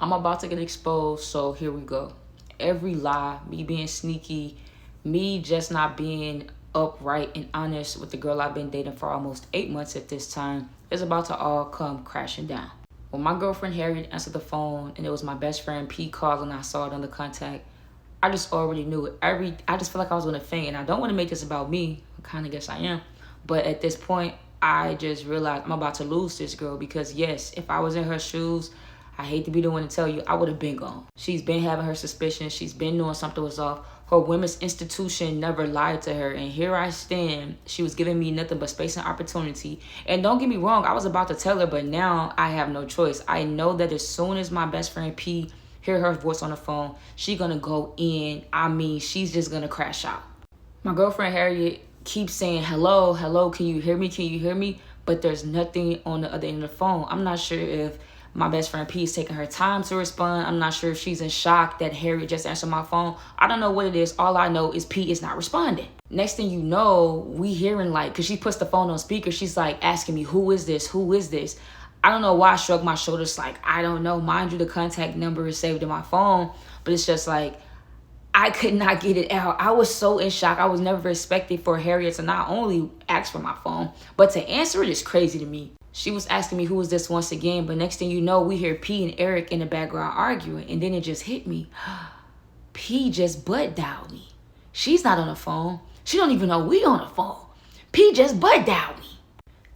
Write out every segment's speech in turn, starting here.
I'm about to get exposed, so here we go. Every lie, me being sneaky, me just not being upright and honest with the girl I've been dating for almost 8 months at this time, is about to all come crashing down. When my girlfriend Harriet answered the phone and it was my best friend P calling, I saw it on the contact, I just already knew it. I just felt like I was gonna faint, and I don't want to make this about me. I kind of guess I am, but at this point, I just realized I'm about to lose this girl because yes, if I was in her shoes, I hate to be the one to tell you, I would have been gone. She's been having her suspicions. She's been knowing something was off. Her women's institution never lied to her. And here I stand. She was giving me nothing but space and opportunity. And don't get me wrong, I was about to tell her, but now I have no choice. I know that as soon as my best friend P hear her voice on the phone, she gonna go in. I mean, she's just gonna crash out. My girlfriend Harriet keeps saying, hello, hello, can you hear me? Can you hear me? But there's nothing on the other end of the phone. I'm not sure if my best friend P is taking her time to respond. I'm not sure if she's in shock that Harriet just answered my phone. I don't know what it is. All I know is P is not responding. Next thing you know, we hearing like, because she puts the phone on speaker, she's like asking me, who is this? Who is this? I don't know why I shrugged my shoulders like, I don't know. Mind you, the contact number is saved in my phone, but it's just like, I could not get it out. I was so in shock. I was never expecting for Harriet to not only ask for my phone, but to answer it is crazy to me. She was asking me who was this once again, but next thing you know, we hear P and Eric in the background arguing, and then it just hit me. P just butt dialed me. She's not on the phone. She don't even know we on the phone. P just butt dialed me.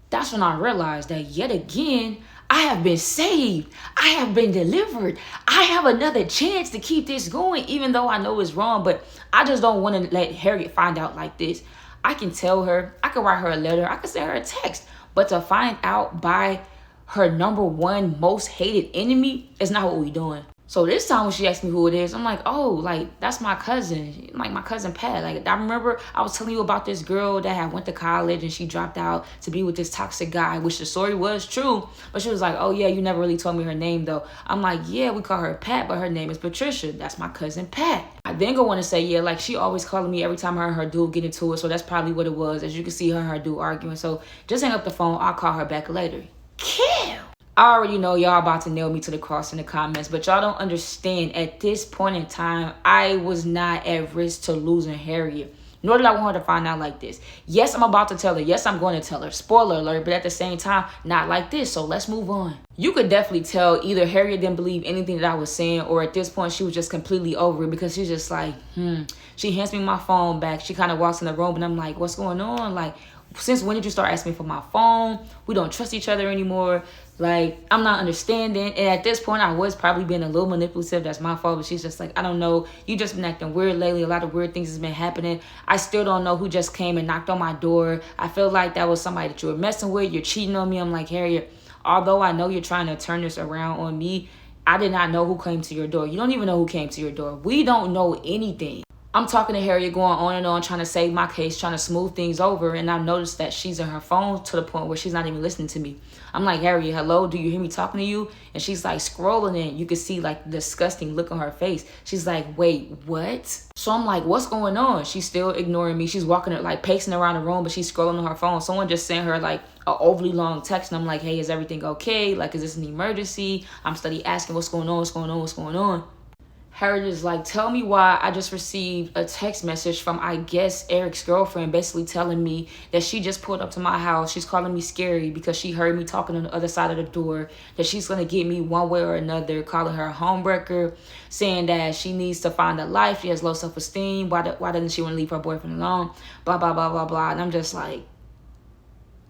That's when I realized that yet again, I have been saved. I have been delivered. I have another chance to keep this going, even though I know it's wrong, but I just don't want to let Harriet find out like this. I can tell her, I can write her a letter, I can send her a text, but to find out by her number one most hated enemy is not what we doing. So this time when she asked me who it is, I'm like, oh, like, that's my cousin, like my cousin Pat. Like, I remember I was telling you about this girl that had went to college and she dropped out to be with this toxic guy, which the story was true. But she was like, oh yeah, you never really told me her name though. I'm like, yeah, we call her Pat, but her name is Patricia. That's my cousin Pat. I then go on to say, yeah, like she always calling me every time her and her dude get into it. So that's probably what it was. As you can see, her and her dude arguing. So just hang up the phone. I'll call her back later. Kill. I already know y'all about to nail me to the cross in the comments, but y'all don't understand. At this point in time, I was not at risk to losing Harriet, nor did I want her to find out like this. Yes, I'm about to tell her. Yes, I'm going to tell her. Spoiler alert, but at the same time, not like this. So let's move on. You could definitely tell either Harriet didn't believe anything that I was saying, or at this point, she was just completely over it because she's just like, She hands me my phone back. She kind of walks in the room, and I'm like, what's going on? Like, since when did you start asking me for my phone? We don't trust each other anymore. Like, I'm not understanding. And at this point, I was probably being a little manipulative. That's my fault. But she's just like, I don't know. You just been acting weird lately. A lot of weird things has been happening. I still don't know who just came and knocked on my door. I feel like that was somebody that you were messing with. You're cheating on me. I'm like, Harriet, although I know you're trying to turn this around on me, I did not know who came to your door. You don't even know who came to your door. We don't know anything. I'm talking to Harriet, going on and on, trying to save my case, trying to smooth things over. And I've noticed that she's in her phone to the point where she's not even listening to me. I'm like, Harriet, hello, do you hear me talking to you? And she's like scrolling, and you can see like the disgusting look on her face. She's like, wait, what? So I'm like, what's going on? She's still ignoring me. She's walking, like pacing around the room, but she's scrolling on her phone. Someone just sent her like an overly long text, and I'm like, hey, is everything okay? Like, is this an emergency? I'm steady asking, what's going on? What's going on? What's going on? Harriet is like, tell me why I just received a text message from, I guess, Eric's girlfriend, basically telling me that she just pulled up to my house. She's calling me scary because she heard me talking on the other side of the door, that she's going to get me one way or another, calling her a homewrecker, saying that she needs to find a life. She has low self-esteem. Why doesn't she want to leave her boyfriend alone? Blah, blah, blah, blah, blah. And I'm just like,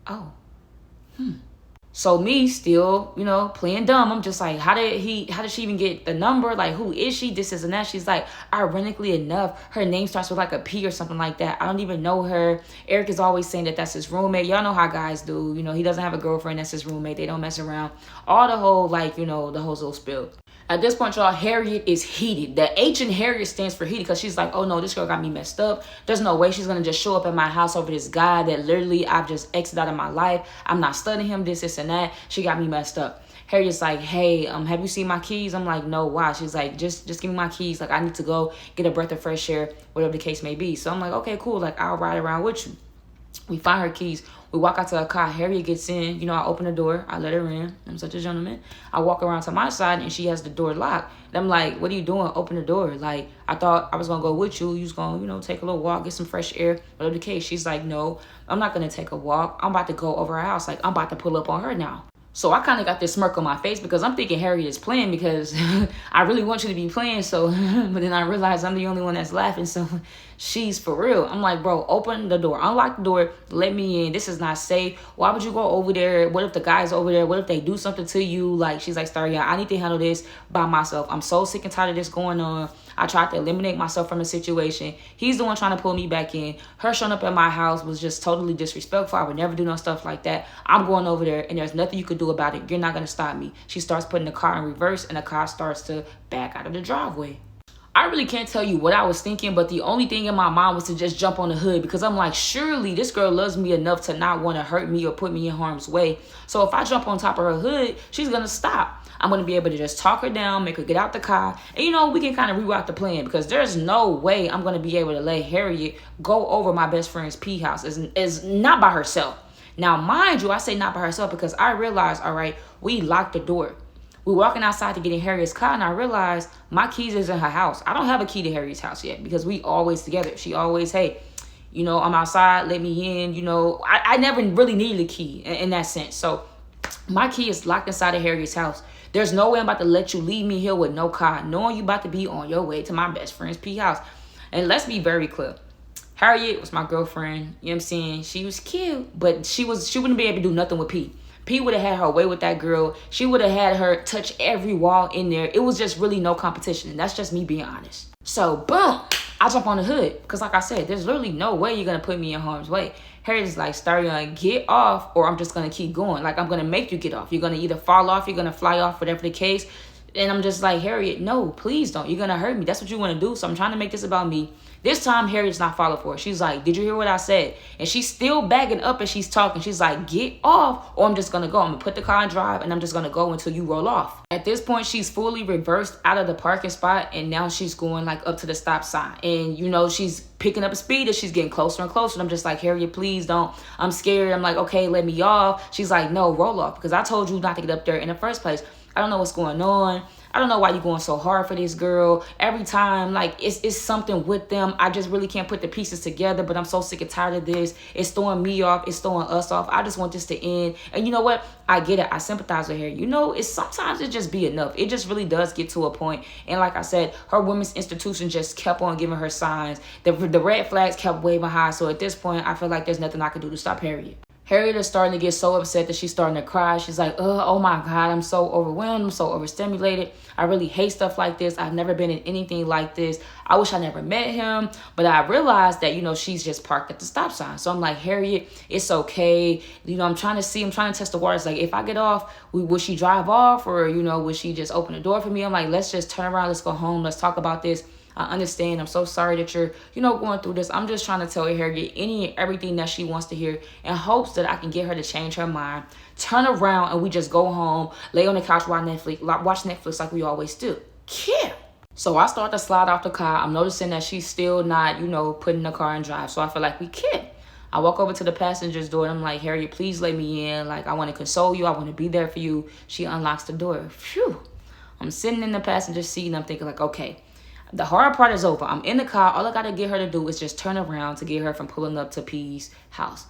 oh, So me still, playing dumb. I'm just like, how did she even get the number? Like, who is she? This and that. She's like, ironically enough, her name starts with like a P or something like that. I don't even know her. Eric is always saying that that's his roommate. Y'all know how guys do. He doesn't have a girlfriend. That's his roommate. They don't mess around. All the whole, the whole little spill. At this point, y'all, Harriet is heated. The H in Harriet stands for heated because she's like, oh no, this girl got me messed up. There's no way she's going to just show up at my house over this guy that literally I've just exited out of my life. I'm not studying him, this and that. She got me messed up. Harriet's like, hey, have you seen my keys? I'm like, no, why? She's like, just give me my keys. Like, I need to go get a breath of fresh air, whatever the case may be. So I'm like, okay, cool. Like, I'll ride around with you. We find her keys. We walk out to her car. Harriet gets in. You know, I open the door. I let her in. I'm such a gentleman. I walk around to my side, and she has the door locked. And I'm like, what are you doing? Open the door. Like, I thought I was going to go with you. You was going to, you know, take a little walk, get some fresh air, whatever the case. She's like, no, I'm not going to take a walk. I'm about to go over her house. Like, I'm about to pull up on her now. So I kind of got this smirk on my face because I'm thinking Harriet is playing because I really want you to be playing. So, but then I realized I'm the only one that's laughing. So she's for real. I'm like, bro, open the door, unlock the door, let me in. This is not safe. Why would you go over there? What if the guy's over there? What if they do something to you? Like, she's like, Star, yeah, I need to handle this by myself. I'm so sick and tired of this going on. I tried to eliminate myself from the situation. He's the one trying to pull me back in. Her showing up at my house was just totally disrespectful. I would never do no stuff like that. I'm going over there, and there's nothing you could do about it. You're not going to stop me. She starts putting the car in reverse, and the car starts to back out of the driveway. I really can't tell you what I was thinking, but the only thing in my mind was to just jump on the hood because I'm like, surely this girl loves me enough to not want to hurt me or put me in harm's way. So if I jump on top of her hood, she's going to stop. I'm going to be able to just talk her down, make her get out the car. And, you know, we can kind of reroute the plan because there's no way I'm going to be able to let Harriet go over my best friend's pee house. Is not by herself. Now, mind you, I say not by herself because I realized, all right, we locked the door. We're walking outside to get in Harriet's car, and I realized my keys is in her house. I don't have a key to Harriet's house yet because we always together. She always, hey, you know, I'm outside, let me in. You know, I never really needed a key in that sense. So my key is locked inside of Harriet's house. There's no way I'm about to let you leave me here with no car, knowing you about to be on your way to my best friend's pee house. And let's be very clear. Harriet was my girlfriend. You know what I'm saying? She was cute, but she wouldn't be able to do nothing with P. P would have had her way with that girl. She would have had her touch every wall in there. It was just really no competition. And that's just me being honest. So, boom, I jump on the hood. Because like I said, there's literally no way you're going to put me in harm's way. Harriet's like, Star, you're going to get off or I'm just going to keep going. Like, I'm going to make you get off. You're going to either fall off, you're going to fly off, whatever the case. And I'm just like, Harriet, no, please don't. You're going to hurt me. That's what you want to do. So I'm trying to make this about me. This time, Harriet's not falling for it. She's like, did you hear what I said? And she's still bagging up and she's talking. She's like, get off or I'm just going to go. I'm going to put the car in drive and I'm just going to go until you roll off. At this point, she's fully reversed out of the parking spot and now she's going like up to the stop sign. And, you know, she's picking up speed as she's getting closer and closer. And I'm just like, Harriet, please don't. I'm scared. I'm like, okay, let me off. She's like, no, roll off because I told you not to get up there in the first place. I don't know what's going on. I don't know why you're going so hard for this girl. Every time, like, it's something with them. I just really can't put the pieces together, but I'm so sick and tired of this. It's throwing me off. It's throwing us off. I just want this to end. And you know what? I get it. I sympathize with her. You know, sometimes it just be enough. It just really does get to a point. And like I said, her women's institution just kept on giving her signs. The red flags kept waving high. So at this point, I feel like there's nothing I can do to stop Harriet. Harriet is starting to get so upset that she's starting to cry. She's like, oh my God, I'm so overwhelmed. I'm so overstimulated. I really hate stuff like this. I've never been in anything like this. I wish I never met him. But I realized that, you know, she's just parked at the stop sign. So I'm like, Harriet, it's okay. You know, I'm trying to test the waters. Like, if I get off, will she drive off or, you know, will she just open the door for me? I'm like, let's just turn around. Let's go home. Let's talk about this. I understand. I'm so sorry that you're, you know, going through this. I'm just trying to tell Harriet any and everything that she wants to hear in hopes that I can get her to change her mind, turn around, and we just go home, lay on the couch, watch Netflix like we always do. Yeah. So I start to slide off the car. I'm noticing that she's still not, you know, putting the car in drive. So I feel like we can. I walk over to the passenger's door and I'm like, Harriet, please let me in. Like, I want to console you. I want to be there for you. She unlocks the door. Phew. I'm sitting in the passenger seat and I'm thinking like, okay, the hard part is over. I'm in the car. All I got to get her to do is just turn around to get her from pulling up to P's house.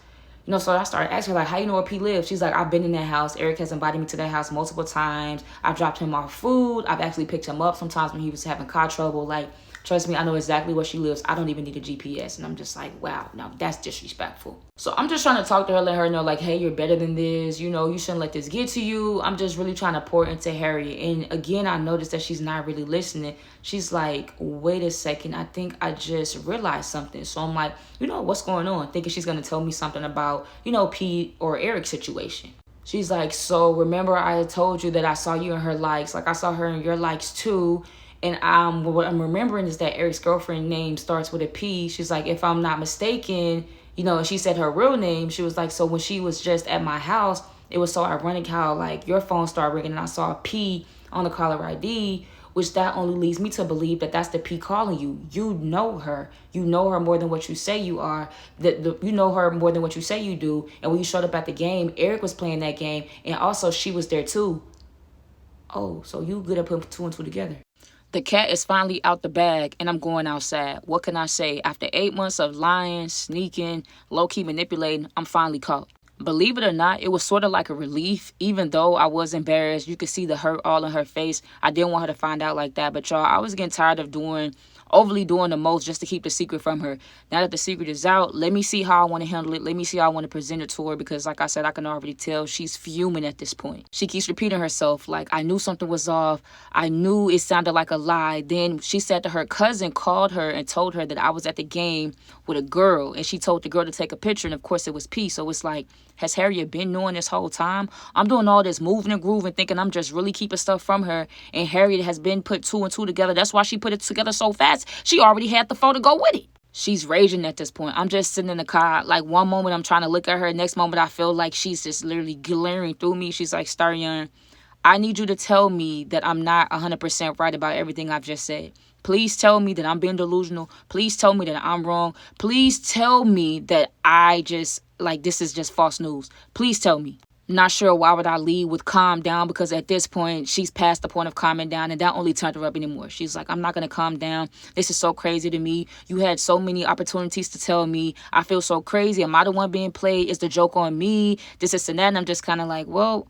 You know, so I started asking her, like, how you know where P lives? She's like, I've been in that house. Eric has invited me to that house multiple times. I've dropped him off food. I've actually picked him up sometimes when he was having car trouble. Like, trust me, I know exactly where she lives. I don't even need a GPS. And I'm just like, wow, no, that's disrespectful. So I'm just trying to talk to her, let her know, like, hey, you're better than this. You know, you shouldn't let this get to you. I'm just really trying to pour into Harriet. And again, I noticed that she's not really listening. She's like, wait a second. I think I just realized something. So I'm like, you know, what's going on? Thinking she's going to tell me something about, you know, Pete or Eric's situation. She's like, so remember I had told you that I saw you in her likes. Like, I saw her in your likes too. And what I'm remembering is that Eric's girlfriend name starts with a P. She's like, if I'm not mistaken, you know, and she said her real name. She was like, so when she was just at my house, it was so ironic how, like, your phone started ringing and I saw a P on the caller ID which that only leads me to believe that that's the P calling you. You know her. You know her more than what you say you are. You know her more than what you say you do. And when you showed up at the game, Eric was playing that game, and also she was there too. Oh, so you good at putting 2 and 2 together. The cat is finally out the bag, and I'm going outside. What can I say? After 8 months of lying, sneaking, low-key manipulating, I'm finally caught. Believe it or not, it was sort of like a relief. Even though I was embarrassed, you could see the hurt all in her face. I didn't want her to find out like that. But y'all, I was getting tired of overly doing the most just to keep the secret from her. Now that the secret is out, let me see how I want to handle it. Let me see how I want to present it to her, because like I said, I can already tell she's fuming at this point. She keeps repeating herself like, I knew something was off. I knew it sounded like a lie. Then she said that her cousin called her and told her that I was at the game with a girl, and she told the girl to take a picture, and of course it was P. So it's like, has Harriet been knowing this whole time? I'm doing all this moving and grooving, thinking I'm just really keeping stuff from her, and Harriet has been put 2 and 2 together. That's why she put it together so fast. She already had the photo to go with it. She's raging at this point. I'm just sitting in the car. Like, one moment I'm trying to look at her. Next moment I feel like she's just literally glaring through me. She's like, Starion, I need you to tell me that I'm not 100% right about everything I've just said. Please tell me that I'm being delusional. Please tell me that I'm wrong. Please tell me that this is just false news. Please tell me. Not sure why would I lead with calm down, because at this point, she's past the point of calming down, and that only turned her up anymore. She's like, I'm not going to calm down. This is so crazy to me. You had so many opportunities to tell me. I feel so crazy. Am I the one being played? Is the joke on me? This is and that. And I'm just kind of like, well,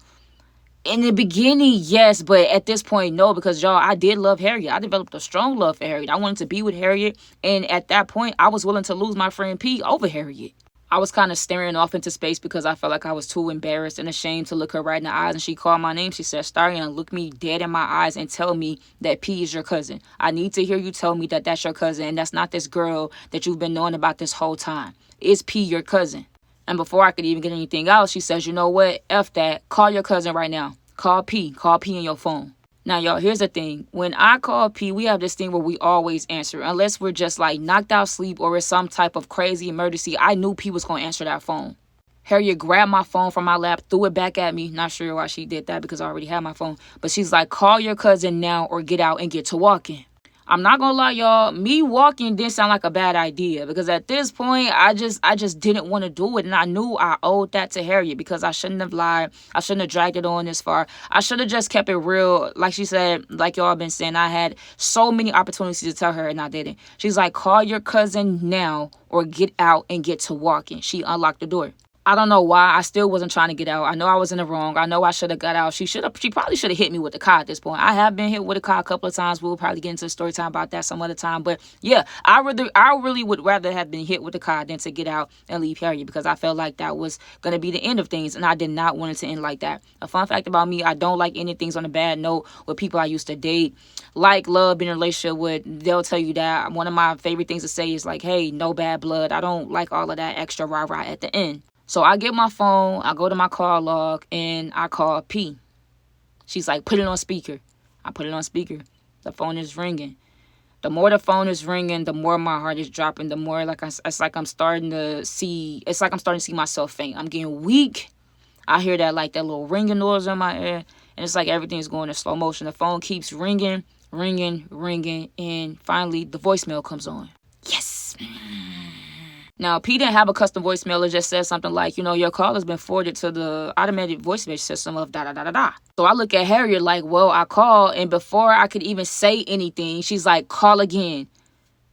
in the beginning, yes, but at this point, no, because y'all, I did love Harriet. I developed a strong love for Harriet. I wanted to be with Harriet, and at that point, I was willing to lose my friend P over Harriet. I was kind of staring off into space because I felt like I was too embarrassed and ashamed to look her right in the eyes, and she called my name. She said, Starion, look me dead in my eyes and tell me that P is your cousin. I need to hear you tell me that that's your cousin, and that's not this girl that you've been knowing about this whole time. Is P your cousin? And before I could even get anything out, she says, you know what? F that. Call your cousin right now. Call P. Call P in your phone. Now, y'all, here's the thing. When I call P, we have this thing where we always answer. Unless we're just like knocked out sleep or it's some type of crazy emergency, I knew P was going to answer that phone. Harriet grabbed my phone from my lap, threw it back at me. Not sure why she did that because I already had my phone. But she's like, call your cousin now or get out and get to walking. I'm not gonna lie, y'all, me walking didn't sound like a bad idea, because at this point, I just didn't want to do it, and I knew I owed that to Harriet, because I shouldn't have lied. I shouldn't have dragged it on this far. I should have just kept it real. Like she said, like y'all been saying, I had so many opportunities to tell her, and I didn't. She's like, call your cousin now or get out and get to walking. She unlocked the door. I don't know why. I still wasn't trying to get out. I know I was in the wrong. I know I should have got out. She probably should have hit me with the car at this point. I have been hit with a car a couple of times. We'll probably get into a story time about that some other time. But yeah, I really would rather have been hit with the car than to get out and leave Harriet, because I felt like that was going to be the end of things, and I did not want it to end like that. A fun fact about me, I don't like ending things on a bad note with people I used to date, like love, being in a relationship with. They'll tell you that. One of my favorite things to say is like, hey, no bad blood. I don't like all of that extra rah-rah at the end. So I get my phone, I go to my call log, and I call P. She's like, put it on speaker. I put it on speaker. The phone is ringing. The more the phone is ringing, the more my heart is dropping. The more it's like I'm starting to see myself faint. I'm getting weak. I hear that little ringing noise in my ear, and it's like everything's going in slow motion. The phone keeps ringing, and finally the voicemail comes on. Yes. Now, P didn't have a custom voicemail. It just says something like, your call has been forwarded to the automated voicemail system of da-da-da-da-da. So I look at Harriet like, well, I called, and before I could even say anything, she's like, call again.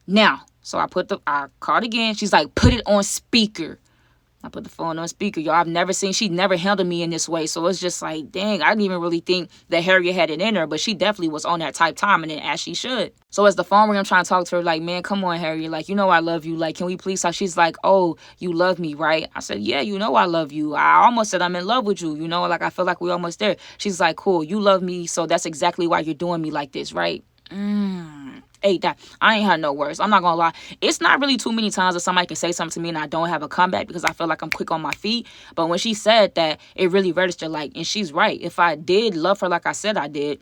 Now. So I called again. She's like, put it on speaker. I put the phone on speaker. Y'all, she never handled me in this way. So it's just like, dang, I didn't even really think that Harriet had it in her, but she definitely was on that type time, and as she should. So as the phone ring, I'm trying to talk to her like, man, come on, Harriet. Like, I love you. Like, can we please talk? She's like, oh, you love me, right? I said, yeah, I love you. I almost said I'm in love with you. I feel like we're almost there. She's like, cool, you love me. So that's exactly why you're doing me like this, right? That I ain't had no words. I'm not gonna lie. It's not really too many times that somebody can say something to me and I don't have a comeback, because I feel like I'm quick on my feet. But when she said that, it really registered, and she's right. If I did love her like I said I did,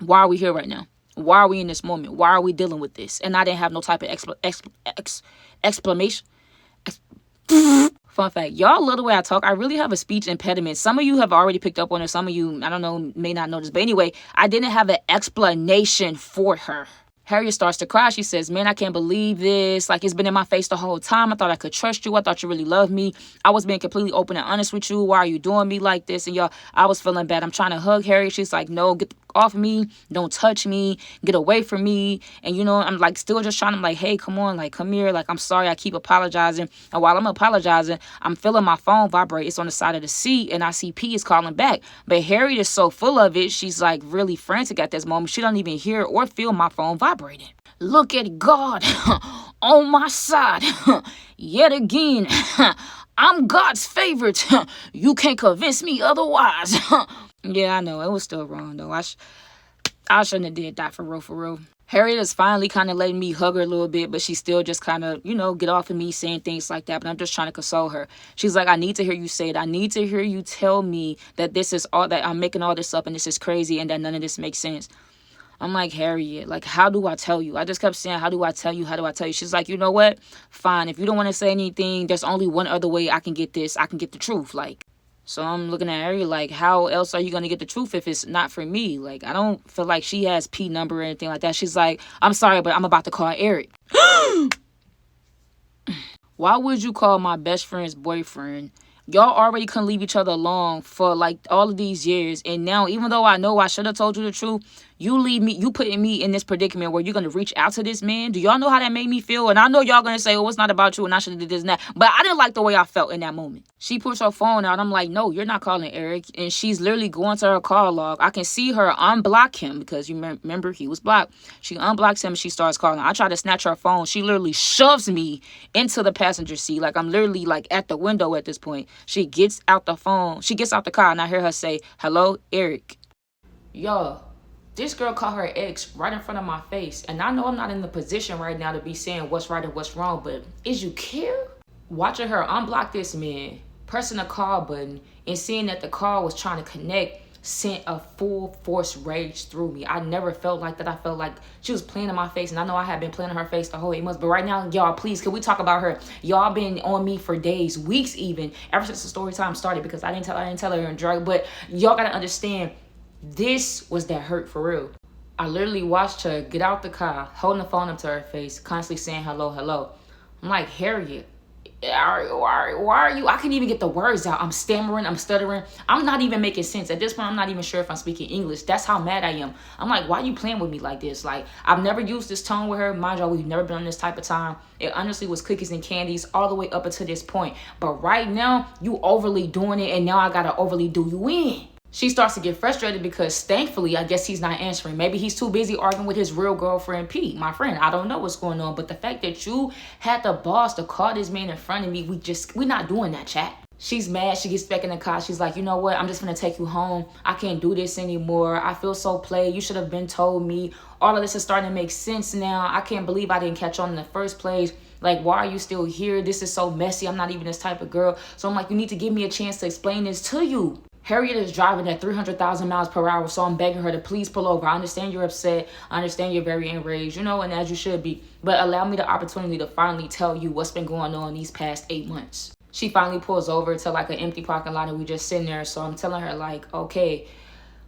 why are we here right now? Why are we in this moment? Why are we dealing with this? And I didn't have no type of explanation. Fun fact, y'all love the way I talk. I really have a speech impediment. Some of you have already picked up on it. Some of you, I don't know, may not notice. But anyway, I didn't have an explanation for her. Harriet starts to cry. She says, man, I can't believe this. Like, it's been in my face the whole time. I thought I could trust you. I thought you really loved me. I was being completely open and honest with you. Why are you doing me like this? And y'all, I was feeling bad. I'm trying to hug Harriet. She's like, no, get off me. Don't touch me. Get away from me. And, you know, I'm like still just trying to like, hey, come on. Like, come here. Like, I'm sorry. I keep apologizing. And while I'm apologizing, I'm feeling my phone vibrate. It's on the side of the seat. And I see P is calling back. But Harriet is so full of it. She's like really frantic at this moment. She don't even hear or feel my phone vibrating. Look at God on my side. Yet again, I'm God's favorite. You can't convince me otherwise. Yeah, I know. It was still wrong, though. I shouldn't have did that for real. Harriet is finally kind of letting me hug her a little bit, but she still just kind of, you know, get off of me saying things like that. But I'm just trying to console her. She's like, I need to hear you say it. I need to hear you tell me that this is all, that I'm making all this up and this is crazy and that none of this makes sense. I'm like, Harriet, like, how do I tell you? I just kept saying, how do I tell you? How do I tell you? She's like, you know what? Fine. If you don't want to say anything, there's only one other way I can get this. I can get the truth. Like, so I'm looking at Harriet like, how else are you going to get the truth if it's not for me? Like, I don't feel like she has P number or anything like that. She's like, I'm sorry, but I'm about to call Eric. Why would you call my best friend's boyfriend? Y'all already couldn't leave each other alone for like all of these years. And now, even though I know I should have told you the truth, you putting me in this predicament where you're going to reach out to this man. Do y'all know how that made me feel? And I know y'all going to say, oh, it's not about you and I should have did this and that. But I didn't like the way I felt in that moment. She puts her phone out. I'm like, no, you're not calling Eric. And she's literally going to her call log. I can see her unblock him because you remember he was blocked. She unblocks him and she starts calling. I try to snatch her phone. She literally shoves me into the passenger seat. Like I'm literally like at the window at this point. She gets out the phone. She gets out the car and I hear her say, hello, Eric. Y'all. This girl called her ex right in front of my face. And I know I'm not in the position right now to be saying what's right and what's wrong, but is you care? Watching her unblock this man, pressing the call button, and seeing that the call was trying to connect sent a full force rage through me. I never felt like that. I felt like she was playing in my face. And I know I had been playing in her face the whole 8 months. But right now, y'all, please, can we talk about her? Y'all been on me for days, weeks even, ever since the story time started because I didn't tell her in drug. But y'all got to understand, this was that hurt for real. I literally watched her get out the car, holding the phone up to her face, constantly saying hello, hello. I'm like, Harriet, why are you? I can't even get the words out. I'm stammering, I'm stuttering. I'm not even making sense. At this point, I'm not even sure if I'm speaking English. That's how mad I am. I'm like, why are you playing with me like this? Like, I've never used this tone with her. Mind y'all, we've never been on this type of time. It honestly was cookies and candies all the way up until this point. But right now, you overly doing it, and now I gotta overly do you in. She starts to get frustrated because thankfully, I guess he's not answering. Maybe he's too busy arguing with his real girlfriend, Pete, my friend. I don't know what's going on. But the fact that you had the balls to call this man in front of me, we're not doing that, chat. She's mad. She gets back in the car. She's like, you know what? I'm just going to take you home. I can't do this anymore. I feel so played. You should have been told me. All of this is starting to make sense now. I can't believe I didn't catch on in the first place. Like, why are you still here? This is so messy. I'm not even this type of girl. So I'm like, you need to give me a chance to explain this to you. Harriet is driving at 300,000 miles per hour, so I'm begging her to please pull over. I understand you're upset. I understand you're very enraged, you know, and as you should be. But allow me the opportunity to finally tell you what's been going on these past 8 months. She finally pulls over to like an empty parking lot and we just sitting there. So I'm telling her like, okay,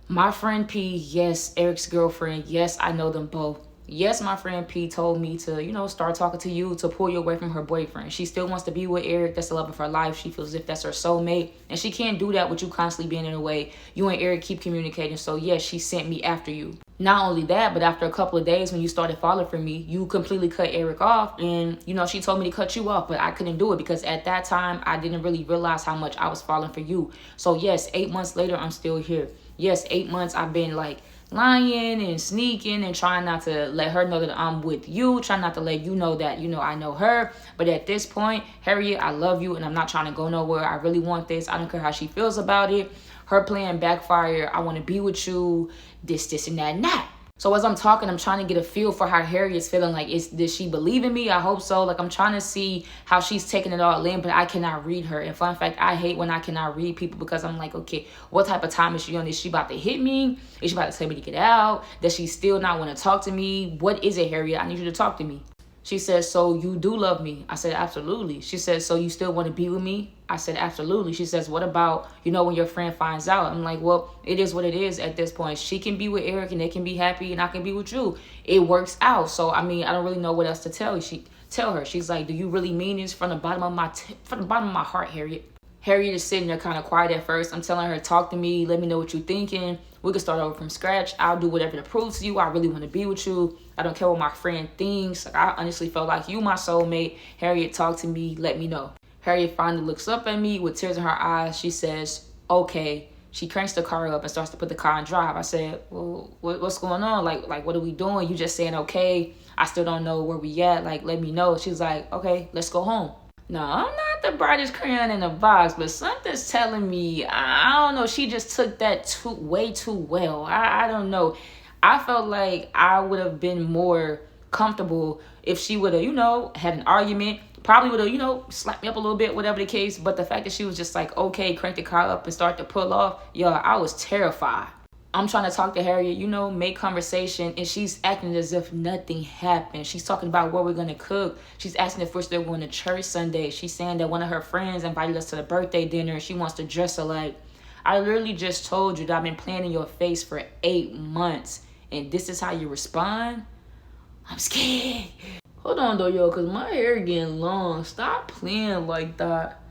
my friend P, yes, Eric's girlfriend, yes, I know them both. Yes, my friend P told me to, you know, start talking to you to pull you away from her boyfriend. She still wants to be with Eric. That's the love of her life. She feels as if that's her soulmate. And she can't do that with you constantly being in the way. You and Eric keep communicating. So, yes, she sent me after you. Not only that, but after a couple of days when you started falling for me, you completely cut Eric off. And, you know, she told me to cut you off, but I couldn't do it because at that time, I didn't really realize how much I was falling for you. So, yes, 8 months later, I'm still here. Yes, 8 months I've been like lying and sneaking and trying not to let her know that I'm with you, trying not to let you know that, you know, I know her. But at this point, Harriet, I love you and I'm not trying to go nowhere. I really want this. I don't care how she feels about it. Her plan backfire. I want to be with you. This, and that, and that. So as I'm talking, I'm trying to get a feel for how Harriet's feeling. Like, does she believe in me? I hope so. Like, I'm trying to see how she's taking it all in, but I cannot read her. And fun fact, I hate when I cannot read people because I'm like, okay, what type of time is she on? Is she about to hit me? Is she about to tell me to get out? Does she still not want to talk to me? What is it, Harriet? I need you to talk to me. She said, so you do love me? I said, absolutely. She said, so you still want to be with me? I said, absolutely. She says, what about, when your friend finds out? I'm like, well, it is what it is at this point. She can be with Eric and they can be happy and I can be with you. It works out. So, I don't really know what else to tell you. Tell her. She's like, do you really mean this from the bottom of my heart, Harriet? Harriet is sitting there kind of quiet at first. I'm telling her, talk to me. Let me know what you're thinking. We can start over from scratch. I'll do whatever to prove to you. I really want to be with you. I don't care what my friend thinks. Like, I honestly felt like you my soulmate. Harriet, talk to me. Let me know. Harriet finally looks up at me with tears in her eyes. She says, okay. She cranks the car up and starts to put the car in drive. I said, well, what's going on? Like, what are we doing? You just saying, okay. I still don't know where we at. Like, let me know. She's like, okay, let's go home. No, I'm not the brightest crayon in the box, but something's telling me, I don't know, she just took that way too well. I don't know. I felt like I would have been more comfortable if she would have, had an argument, probably would have, slapped me up a little bit, whatever the case. But the fact that she was just like, okay, crank the car up and start to pull off, I was terrified. I'm trying to talk to Harriet, make conversation, and she's acting as if nothing happened. She's talking about what we're going to cook. She's asking if we're still going to church Sunday. She's saying that one of her friends invited us to the birthday dinner and she wants to dress alike. I literally just told you that I've been playing in your face for 8 months, and this is how you respond? I'm scared. Hold on, though, because my hair getting long. Stop playing like that.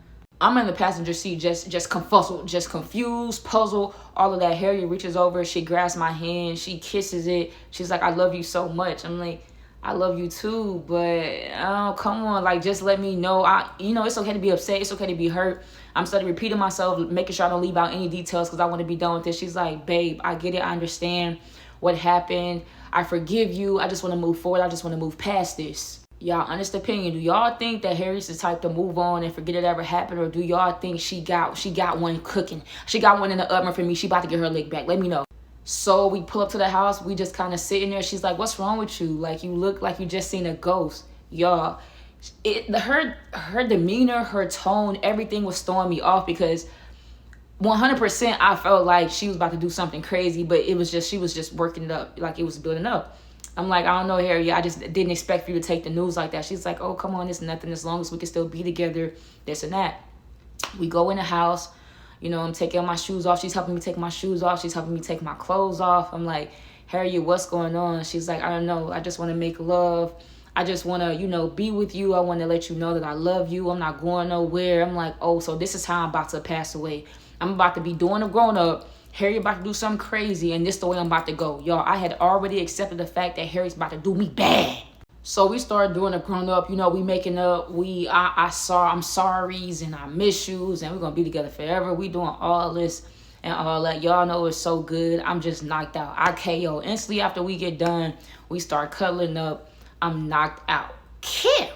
I'm in the passenger seat, just confuzzled, just confused, puzzled, all of that. Harriet reaches over, she grabs my hand, she kisses it. She's like, I love you so much. I'm like, I love you too, but come on, like, just let me know. It's okay to be upset, it's okay to be hurt. I'm starting repeating myself, making sure I don't leave out any details because I want to be done with this. She's like, babe, I get it, I understand what happened. I forgive you. I just want to move forward. I just want to move past this. Y'all, honest opinion, do y'all think that Harriet's the type to move on and forget it ever happened, or do y'all think she got one cooking? She got one in the oven for me. She about to get her lick back. Let me know. So we pull up to the house. We just kind of sitting there. She's like, what's wrong with you? Like, you look like you just seen a ghost. Y'all, her demeanor, her tone, everything was throwing me off because 100% I felt like she was about to do something crazy, but she was just working it up, like it was building up. I'm like, I don't know, Harry. I just didn't expect for you to take the news like that. She's like, oh, come on, it's nothing as long as we can still be together, this and that. We go in the house. I'm taking my shoes off. She's helping me take my shoes off. She's helping me take my clothes off. I'm like, Harriet, what's going on? She's like, I don't know. I just want to make love. I just want to, be with you. I want to let you know that I love you. I'm not going nowhere. I'm like, oh, so this is how I'm about to pass away. I'm about to be doing a grown-up. Harriet about to do something crazy, and this is the way I'm about to go. Y'all, I had already accepted the fact that Harriet's about to do me bad. So we started doing a grown-up, we making up. I'm sorries and I miss yous, and we're going to be together forever. We doing all this and all that. Y'all know it's so good. I'm just knocked out. I KO. Instantly after we get done, we start cuddling up. I'm knocked out. Kill.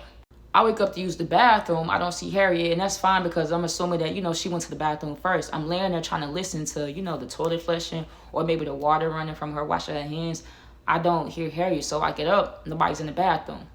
I wake up to use the bathroom. I don't see Harriet, and that's fine because I'm assuming that, she went to the bathroom first. I'm laying there trying to listen to, the toilet flushing or maybe the water running from her washing her hands. I don't hear Harriet, so I get up. Nobody's in the bathroom.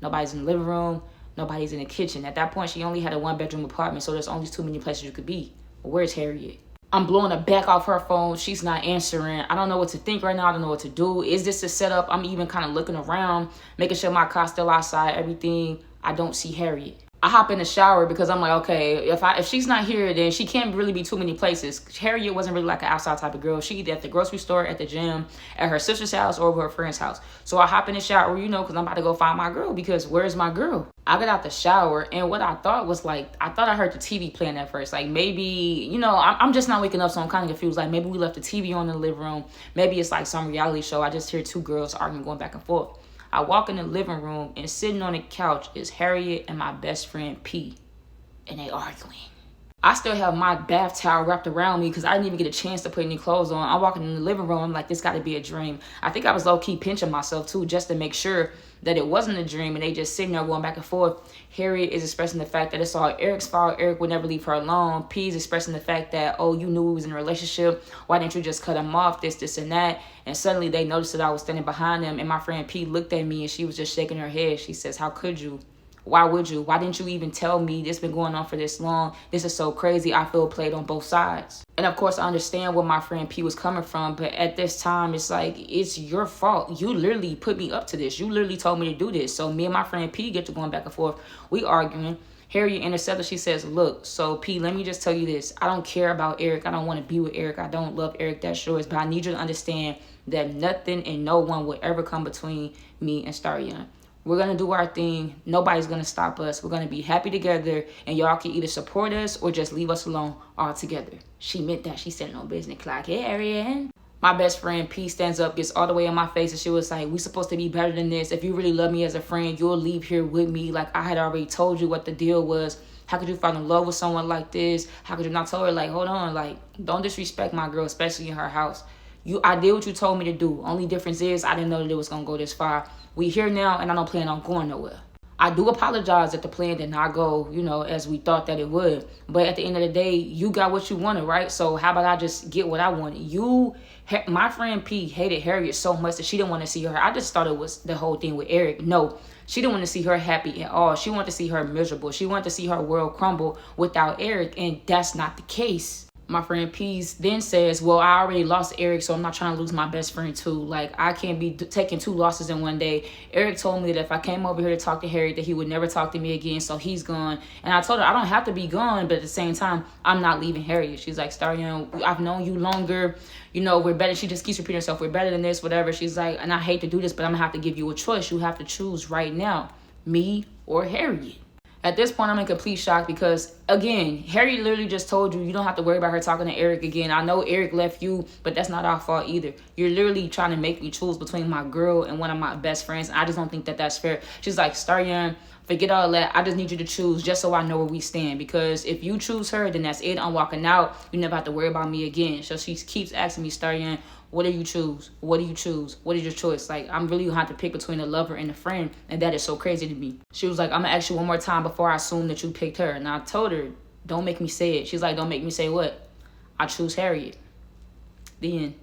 Nobody's in the living room. Nobody's in the kitchen. At that point, she only had a 1-bedroom apartment, so there's only too many places you could be. Well, where's Harriet? I'm blowing her back off her phone. She's not answering. I don't know what to think right now. I don't know what to do. Is this a setup? I'm even kind of looking around, making sure my car's still outside, everything. I don't see Harriet. I hop in the shower because I'm like, okay, if she's not here, then she can't really be too many places. Harriet wasn't really like an outside type of girl. She either at the grocery store, at the gym, at her sister's house, or over her friend's house. So I hop in the shower, because I'm about to go find my girl, because where's my girl? I get out the shower, and what I thought was I thought I heard the TV playing at first. Like maybe, I'm just not waking up, so I'm kind of confused. Like maybe we left the TV on in the living room. Maybe it's like some reality show. I just hear two girls arguing, going back and forth. I walk in the living room, and sitting on the couch is Harriet and my best friend P, and they arguing. I still have my bath towel wrapped around me because I didn't even get a chance to put any clothes on. I'm walking in the living room. I'm like, this got to be a dream. I think I was low-key pinching myself, too, just to make sure that it wasn't a dream, and they just sitting there going back and forth. Harriet is expressing the fact that it's all Eric's fault. Eric would never leave her alone. P is expressing the fact that, oh, you knew we was in a relationship. Why didn't you just cut him off, this, and that? And suddenly they noticed that I was standing behind them, and my friend P looked at me, and she was just shaking her head. She says, how could you? Why would you? Why didn't you even tell me this been going on for this long? This is so crazy. I feel played on both sides. And of course, I understand where my friend P was coming from. But at this time, it's like, it's your fault. You literally put me up to this. You literally told me to do this. So me and my friend P get to going back and forth. We arguing. Harriet intercepted. She says, look, so P, let me just tell you this. I don't care about Eric. I don't want to be with Eric. I don't love Eric that short. But I need you to understand that nothing and no one will ever come between me and Star Young. We're going to do our thing. Nobody's going to stop us. We're going to be happy together. And y'all can either support us or just leave us alone altogether. She meant that. She said no business clock. Hey, Harriet. My best friend P stands up, gets all the way in my face, and she was like, we supposed to be better than this. If you really love me as a friend, you'll leave here with me. Like, I had already told you what the deal was. How could you fall in love with someone like this? How could you not tell her, like, hold on, like, don't disrespect my girl, especially in her house. I did what you told me to do. Only difference is I didn't know that it was going to go this far. We here now, and I don't plan on going nowhere. I do apologize that the plan did not go, as we thought that it would. But at the end of the day, you got what you wanted, right? So how about I just get what I wanted? My friend P hated Harriet so much that she didn't want to see her. I just thought it was the whole thing with Eric. No, she didn't want to see her happy at all. She wanted to see her miserable. She wanted to see her world crumble without Eric, and that's not the case. My friend Peace then says, well, I already lost Eric, so I'm not trying to lose my best friend too. Like, I can't be taking 2 losses in one day. Eric told me that if I came over here to talk to Harry, that he would never talk to me again, so he's gone. And I told her I don't have to be gone, but at the same time, I'm not leaving Harry. She's like, Star, I've known you longer. We're better. She just keeps repeating herself. We're better than this, whatever. She's like, and I hate to do this, but I'm going to have to give you a choice. You have to choose right now, me or Harriet. At this point, I'm in complete shock because, again, Harry literally just told you don't have to worry about her talking to Eric again. I know Eric left you, but that's not our fault either. You're literally trying to make me choose between my girl and one of my best friends. I just don't think that that's fair. She's like, Star Young, forget all that. I just need you to choose just so I know where we stand. Because if you choose her, then that's it. I'm walking out. You never have to worry about me again. So she keeps asking me, Star Young, what do you choose? What do you choose? What is your choice? Like, I'm really going to have to pick between a lover and a friend. And that is so crazy to me. She was like, I'm going to ask you one more time before I assume that you picked her. And I told her, don't make me say it. She's like, don't make me say what? I choose Harriet. The end.